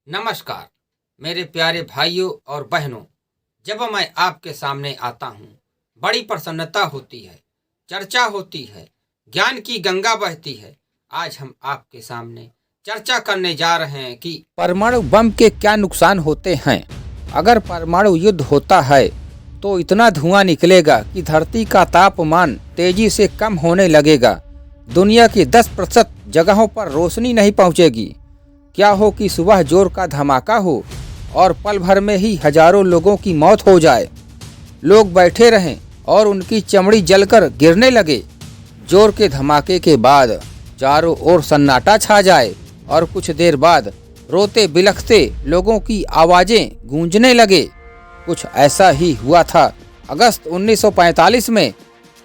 नमस्कार मेरे प्यारे भाइयों और बहनों। जब मैं आपके सामने आता हूँ बड़ी प्रसन्नता होती है, चर्चा होती है, ज्ञान की गंगा बहती है। आज हम आपके सामने चर्चा करने जा रहे हैं कि परमाणु बम के क्या नुकसान होते हैं। अगर परमाणु युद्ध होता है तो इतना धुआं निकलेगा कि धरती का तापमान तेजी से कम होने लगेगा। दुनिया की 10% जगहों पर रोशनी नहीं पहुंचेगी। क्या हो कि सुबह जोर का धमाका हो और पल भर में ही हजारों लोगों की मौत हो जाए। लोग बैठे रहें और उनकी चमड़ी जलकर गिरने लगे। जोर के धमाके के बाद चारों ओर सन्नाटा छा जाए और कुछ देर बाद रोते बिलखते लोगों की आवाज़ें गूंजने लगे। कुछ ऐसा ही हुआ था अगस्त 1945 में,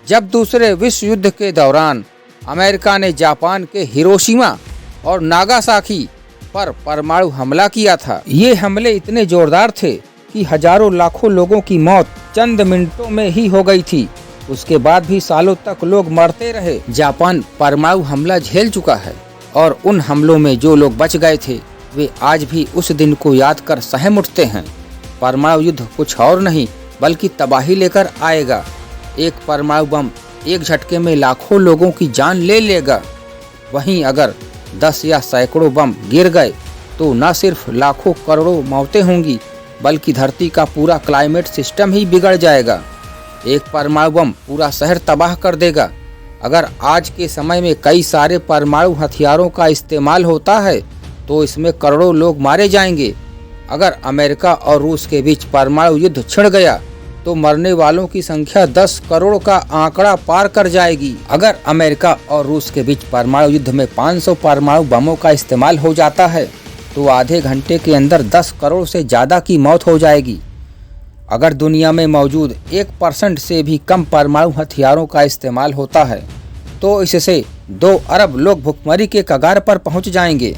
जब दूसरे विश्व युद्ध के दौरान अमेरिका ने जापान के हिरोशिमा और नागासाकी पर परमाणु हमला किया था। ये हमले इतने जोरदार थे कि हजारों लाखों लोगों की मौत चंद मिनटों में ही हो गई थी। उसके बाद भी सालों तक लोग मरते रहे। जापान परमाणु हमला झेल चुका है और उन हमलों में जो लोग बच गए थे वे आज भी उस दिन को याद कर सहम उठते हैं। परमाणु युद्ध कुछ और नहीं बल्कि तबाही लेकर आएगा। एक परमाणु बम एक झटके में लाखों लोगों की जान ले लेगा। वहीं अगर 10 या सैकड़ों बम गिर गए तो न सिर्फ लाखों करोड़ों मौतें होंगी बल्कि धरती का पूरा क्लाइमेट सिस्टम ही बिगड़ जाएगा। एक परमाणु बम पूरा शहर तबाह कर देगा। अगर आज के समय में कई सारे परमाणु हथियारों का इस्तेमाल होता है तो इसमें करोड़ों लोग मारे जाएंगे। अगर अमेरिका और रूस के बीच परमाणु युद्ध छिड़ गया तो मरने वालों की संख्या 10 करोड़ का आंकड़ा पार कर जाएगी। अगर अमेरिका और रूस के बीच परमाणु युद्ध में 500 परमाणु बमों का इस्तेमाल हो जाता है तो आधे घंटे के अंदर 10 करोड़ से ज़्यादा की मौत हो जाएगी। अगर दुनिया में मौजूद 1% से भी कम परमाणु हथियारों का इस्तेमाल होता है तो इससे 2 अरब लोग भुखमरी के कगार पर पहुंच जाएंगे।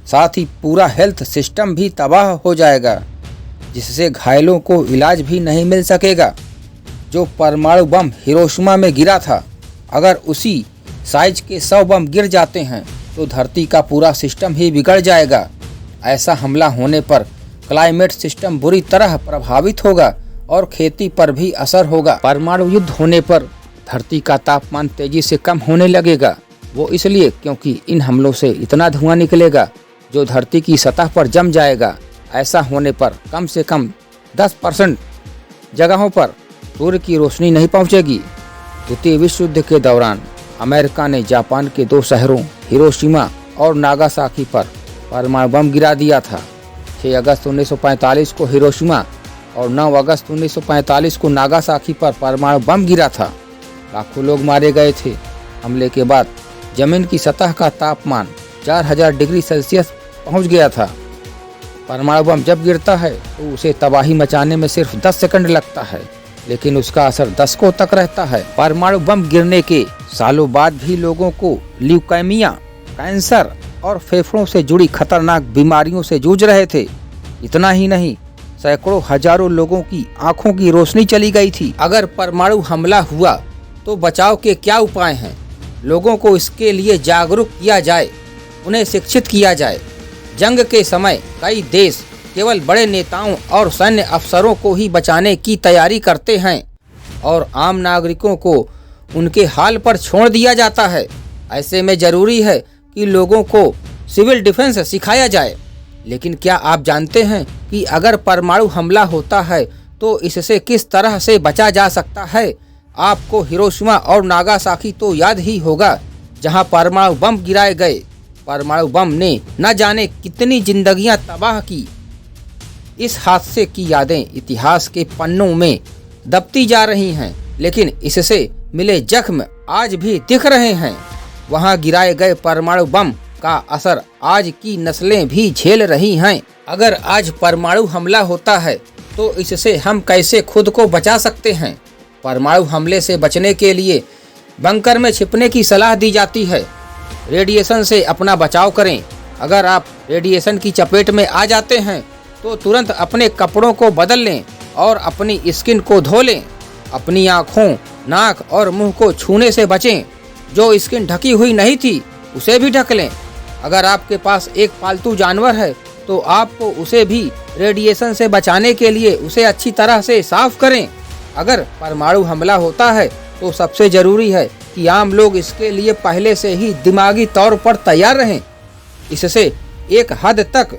साथ ही पूरा हेल्थ सिस्टम भी तबाह हो जाएगा, जिससे घायलों को इलाज भी नहीं मिल सकेगा। जो परमाणु बम हिरोशिमा में गिरा था, अगर उसी साइज के 100 बम गिर जाते हैं तो धरती का पूरा सिस्टम ही बिगड़ जाएगा। ऐसा हमला होने पर क्लाइमेट सिस्टम बुरी तरह प्रभावित होगा और खेती पर भी असर होगा। परमाणु युद्ध होने पर धरती का तापमान तेजी से कम होने लगेगा। वो इसलिए क्योंकि इन हमलों से इतना धुआं निकलेगा जो धरती की सतह पर जम जाएगा। ऐसा होने पर कम से कम 10% जगहों पर सूर्य की रोशनी नहीं पहुंचेगी। द्वितीय विश्व युद्ध के दौरान अमेरिका ने जापान के 2 शहरों हिरोशिमा और नागासाकी पर परमाणु बम गिरा दिया था। 6 अगस्त 1945 को हिरोशिमा और 9 अगस्त 1945 को नागासाकी पर परमाणु बम गिरा था। लाखों लोग मारे गए थे। हमले के बाद जमीन की सतह का तापमान 4000 डिग्री सेल्सियस पहुंच गया था। परमाणु बम जब गिरता है तो उसे तबाही मचाने में सिर्फ 10 सेकंड लगता है, लेकिन उसका असर दशकों तक रहता है। परमाणु बम गिरने के सालों बाद भी लोगों को ल्यूकेमिया, कैंसर और फेफड़ों से जुड़ी खतरनाक बीमारियों से जूझ रहे थे। इतना ही नहीं, सैकड़ों हजारों लोगों की आंखों की रोशनी चली गई थी। अगर परमाणु हमला हुआ तो बचाव के क्या उपाय हैं? लोगों को इसके लिए जागरूक किया जाए, उन्हें शिक्षित किया जाए। जंग के समय कई देश केवल बड़े नेताओं और सैन्य अफसरों को ही बचाने की तैयारी करते हैं और आम नागरिकों को उनके हाल पर छोड़ दिया जाता है। ऐसे में जरूरी है कि लोगों को सिविल डिफेंस सिखाया जाए। लेकिन क्या आप जानते हैं कि अगर परमाणु हमला होता है तो इससे किस तरह से बचा जा सकता है? आपको हिरोशिमा और नागासाकी तो याद ही होगा, जहां परमाणु बम गिराए गए। परमाणु बम ने न जाने कितनी जिंदगियां तबाह की। इस हादसे की यादें इतिहास के पन्नों में दबती जा रही हैं, लेकिन इससे मिले जख्म आज भी दिख रहे हैं। वहां गिराए गए परमाणु बम का असर आज की नस्लें भी झेल रही हैं। अगर आज परमाणु हमला होता है तो इससे हम कैसे खुद को बचा सकते हैं? परमाणु हमले से बचने के लिए बंकर में छिपने की सलाह दी जाती है। रेडिएशन से अपना बचाव करें। अगर आप रेडिएशन की चपेट में आ जाते हैं तो तुरंत अपने कपड़ों को बदल लें और अपनी स्किन को धो लें। अपनी आँखों, नाक और मुंह को छूने से बचें। जो स्किन ढकी हुई नहीं थी उसे भी ढक लें। अगर आपके पास एक पालतू जानवर है तो आपको उसे भी रेडिएशन से बचाने के लिए उसे अच्छी तरह से साफ करें। अगर परमाणु हमला होता है तो सबसे जरूरी है कि आम लोग इसके लिए पहले से ही दिमागी तौर पर तैयार रहें। इससे एक हद तक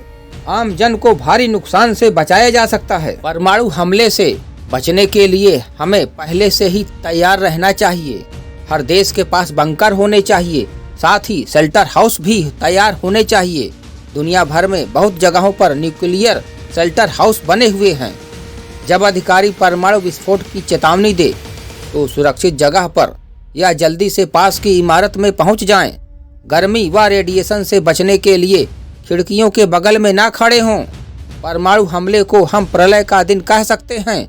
आम जन को भारी नुकसान से बचाया जा सकता है। परमाणु हमले से बचने के लिए हमें पहले से ही तैयार रहना चाहिए। हर देश के पास बंकर होने चाहिए, साथ ही शेल्टर हाउस भी तैयार होने चाहिए। दुनिया भर में बहुत जगहों पर न्यूक्लियर शेल्टर हाउस बने हुए हैं। जब अधिकारी परमाणु विस्फोट की चेतावनी दे तो सुरक्षित जगह पर या जल्दी से पास की इमारत में पहुंच जाएं। गर्मी व रेडिएशन से बचने के लिए खिड़कियों के बगल में ना खड़े हों। परमाणु हमले को हम प्रलय का दिन कह सकते हैं।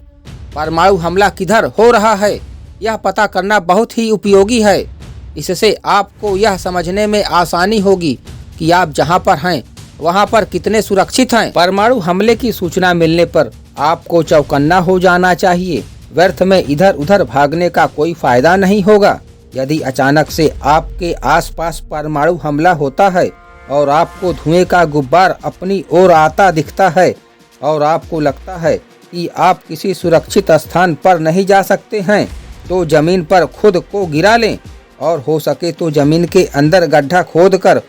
परमाणु हमला किधर हो रहा है यह पता करना बहुत ही उपयोगी है। इससे आपको यह समझने में आसानी होगी कि आप जहां पर हैं वहां पर कितने सुरक्षित हैं। परमाणु हमले की सूचना मिलने पर आपको चौकन्ना हो जाना चाहिए। व्यर्थ में इधर उधर भागने का कोई फायदा नहीं होगा। यदि अचानक से आपके आसपास परमाणु हमला होता है और आपको धुएं का गुब्बार अपनी ओर आता दिखता है और आपको लगता है कि आप किसी सुरक्षित स्थान पर नहीं जा सकते हैं, तो जमीन पर खुद को गिरा लें और हो सके तो जमीन के अंदर गड्ढा खोदकर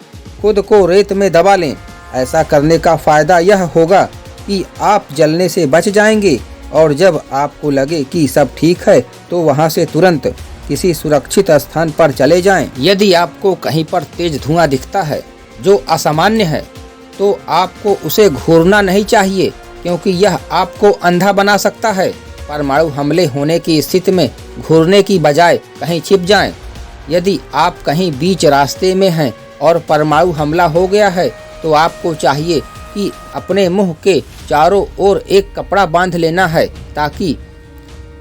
खुद को रेत में दबा लें। ऐसा करने का फायदा यह होगा कि आप जलने से बच जाएंगे और जब आपको लगे कि सब ठीक है तो वहां से तुरंत किसी सुरक्षित स्थान पर चले जाएं। यदि आपको कहीं पर तेज धुआं दिखता है जो असामान्य है तो आपको उसे घूरना नहीं चाहिए, क्योंकि यह आपको अंधा बना सकता है। परमाणु हमले होने की स्थिति में घूरने की बजाय कहीं छिप जाएं। यदि आप कहीं बीच रास्ते में हैं और परमाणु हमला हो गया है तो आपको चाहिए कि अपने मुंह के चारों ओर एक कपड़ा बांध लेना है ताकि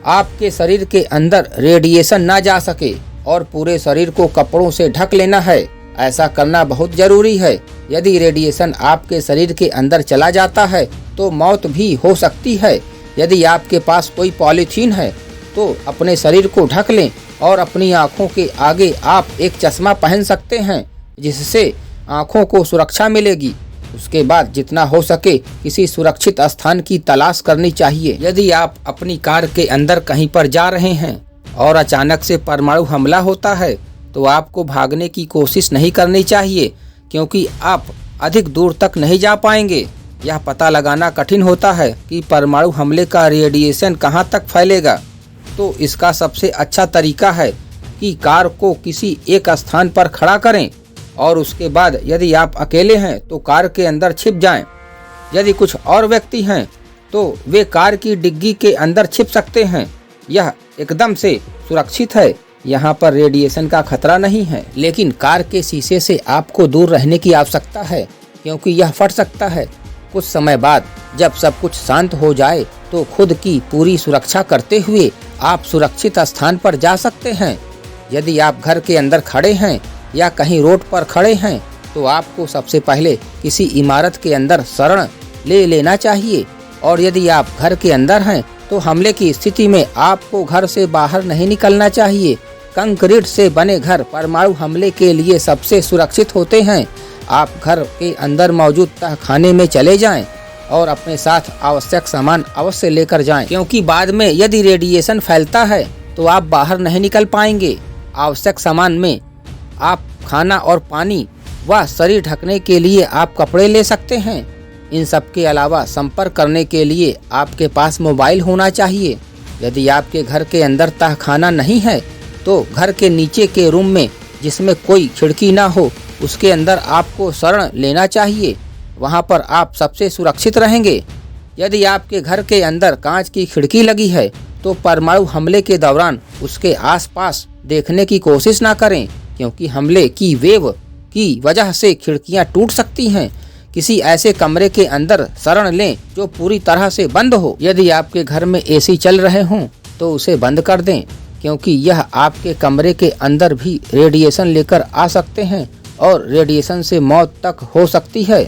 आपके शरीर के अंदर रेडिएशन ना जा सके, और पूरे शरीर को कपड़ों से ढक लेना है। ऐसा करना बहुत जरूरी है। यदि रेडिएशन आपके शरीर के अंदर चला जाता है तो मौत भी हो सकती है। यदि आपके पास कोई पॉलीथीन है तो अपने शरीर को ढक लें और अपनी आँखों के आगे आप एक चश्मा पहन सकते हैं जिससे आँखों को सुरक्षा मिलेगी। उसके बाद जितना हो सके किसी सुरक्षित स्थान की तलाश करनी चाहिए। यदि आप अपनी कार के अंदर कहीं पर जा रहे हैं और अचानक से परमाणु हमला होता है तो आपको भागने की कोशिश नहीं करनी चाहिए, क्योंकि आप अधिक दूर तक नहीं जा पाएंगे। यह पता लगाना कठिन होता है कि परमाणु हमले का रेडिएशन कहां तक फैलेगा। तो इसका सबसे अच्छा तरीका है कि कार को किसी एक स्थान पर खड़ा करें और उसके बाद यदि आप अकेले हैं तो कार के अंदर छिप जाएं। यदि कुछ और व्यक्ति हैं तो वे कार की डिग्गी के अंदर छिप सकते हैं। यह एकदम से सुरक्षित है, यहाँ पर रेडिएशन का खतरा नहीं है। लेकिन कार के शीशे से आपको दूर रहने की आवश्यकता है, क्योंकि यह फट सकता है। कुछ समय बाद जब सब कुछ शांत हो जाए तो खुद की पूरी सुरक्षा करते हुए आप सुरक्षित स्थान पर जा सकते हैं। यदि आप घर के अंदर खड़े हैं या कहीं रोड पर खड़े हैं तो आपको सबसे पहले किसी इमारत के अंदर शरण ले लेना चाहिए, और यदि आप घर के अंदर हैं तो हमले की स्थिति में आपको घर से बाहर नहीं निकलना चाहिए। कंक्रीट से बने घर परमाणु हमले के लिए सबसे सुरक्षित होते हैं। आप घर के अंदर मौजूद तहखाने में चले जाएं और अपने साथ आवश्यक सामान अवश्य लेकर जाएं, क्योंकि बाद में यदि रेडिएशन फैलता है तो आप बाहर नहीं निकल पाएंगे। आवश्यक सामान में आप खाना और पानी व शरीर ढकने के लिए आप कपड़े ले सकते हैं। इन सब के अलावा संपर्क करने के लिए आपके पास मोबाइल होना चाहिए। यदि आपके घर के अंदर तहखाना नहीं है तो घर के नीचे के रूम में जिसमें कोई खिड़की ना हो उसके अंदर आपको शरण लेना चाहिए। वहां पर आप सबसे सुरक्षित रहेंगे। यदि आपके घर के अंदर कांच की खिड़की लगी है तो परमाणु हमले के दौरान उसके आसपास देखने की कोशिश ना करें, क्योंकि हमले की वेव की वजह से खिड़कियां टूट सकती हैं। किसी ऐसे कमरे के अंदर शरण लें जो पूरी तरह से बंद हो। यदि आपके घर में एसी चल रहे हों तो उसे बंद कर दें, क्योंकि यह आपके कमरे के अंदर भी रेडिएशन लेकर आ सकते हैं और रेडिएशन से मौत तक हो सकती है।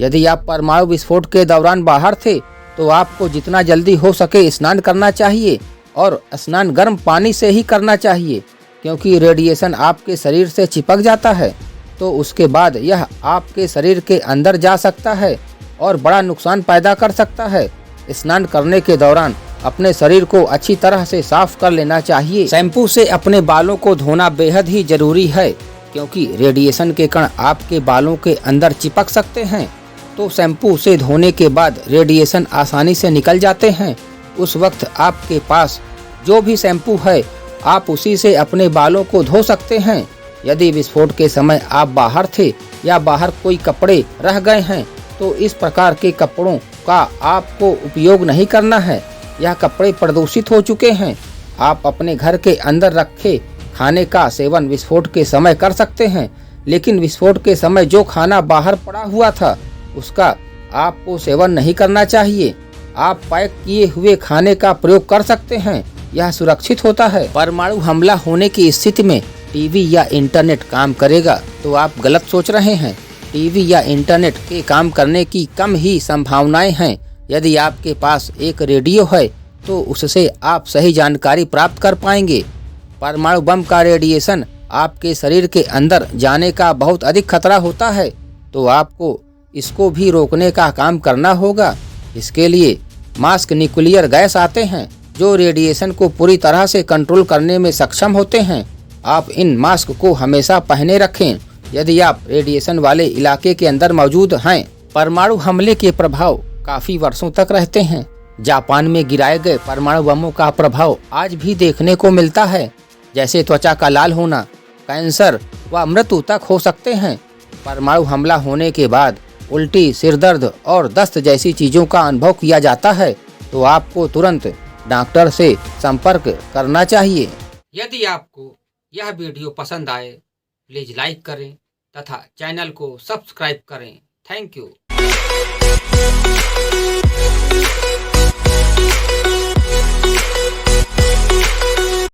यदि आप परमाणु विस्फोट के दौरान बाहर थे तो आपको जितना जल्दी हो सके स्नान करना चाहिए, और स्नान गर्म पानी से ही करना चाहिए, क्योंकि रेडिएशन आपके शरीर से चिपक जाता है तो उसके बाद यह आपके शरीर के अंदर जा सकता है और बड़ा नुकसान पैदा कर सकता है। स्नान करने के दौरान अपने शरीर को अच्छी तरह से साफ कर लेना चाहिए। शैम्पू से अपने बालों को धोना बेहद ही जरूरी है, क्योंकि रेडिएशन के कण आपके बालों के अंदर चिपक सकते हैं। तो शैम्पू से धोने के बाद रेडिएशन आसानी से निकल जाते हैं। उस वक्त आपके पास जो भी शैम्पू है आप उसी से अपने बालों को धो सकते हैं। यदि विस्फोट के समय आप बाहर थे या बाहर कोई कपड़े रह गए हैं तो इस प्रकार के कपड़ों का आपको उपयोग नहीं करना है। यह कपड़े प्रदूषित हो चुके हैं। आप अपने घर के अंदर रखे खाने का सेवन विस्फोट के समय कर सकते हैं, लेकिन विस्फोट के समय जो खाना बाहर पड़ा हुआ था उसका आपको सेवन नहीं करना चाहिए। आप पैक किए हुए खाने का प्रयोग कर सकते हैं, यह सुरक्षित होता है। परमाणु हमला होने की स्थिति में टीवी या इंटरनेट काम करेगा तो आप गलत सोच रहे हैं। टीवी या इंटरनेट के काम करने की कम ही संभावनाएं हैं। यदि आपके पास एक रेडियो है तो उससे आप सही जानकारी प्राप्त कर पाएंगे। परमाणु बम का रेडिएशन आपके शरीर के अंदर जाने का बहुत अधिक खतरा होता है, तो आपको इसको भी रोकने का काम करना होगा। इसके लिए मास्क न्यूक्लियर गैस आते हैं जो रेडिएशन को पूरी तरह से कंट्रोल करने में सक्षम होते हैं। आप इन मास्क को हमेशा पहने रखें यदि आप रेडिएशन वाले इलाके के अंदर मौजूद हैं। परमाणु हमले के प्रभाव काफी वर्षों तक रहते हैं। जापान में गिराए गए परमाणु बमों का प्रभाव आज भी देखने को मिलता है, जैसे त्वचा का लाल होना, कैंसर व मृत्यु तक हो सकते हैं। परमाणु हमला होने के बाद उल्टी, सिरदर्द और दस्त जैसी चीजों का अनुभव किया जाता है, तो आपको तुरंत डॉक्टर से संपर्क करना चाहिए। यदि आपको यह वीडियो पसंद आए प्लीज लाइक करें तथा चैनल को सब्सक्राइब करें। Thank you.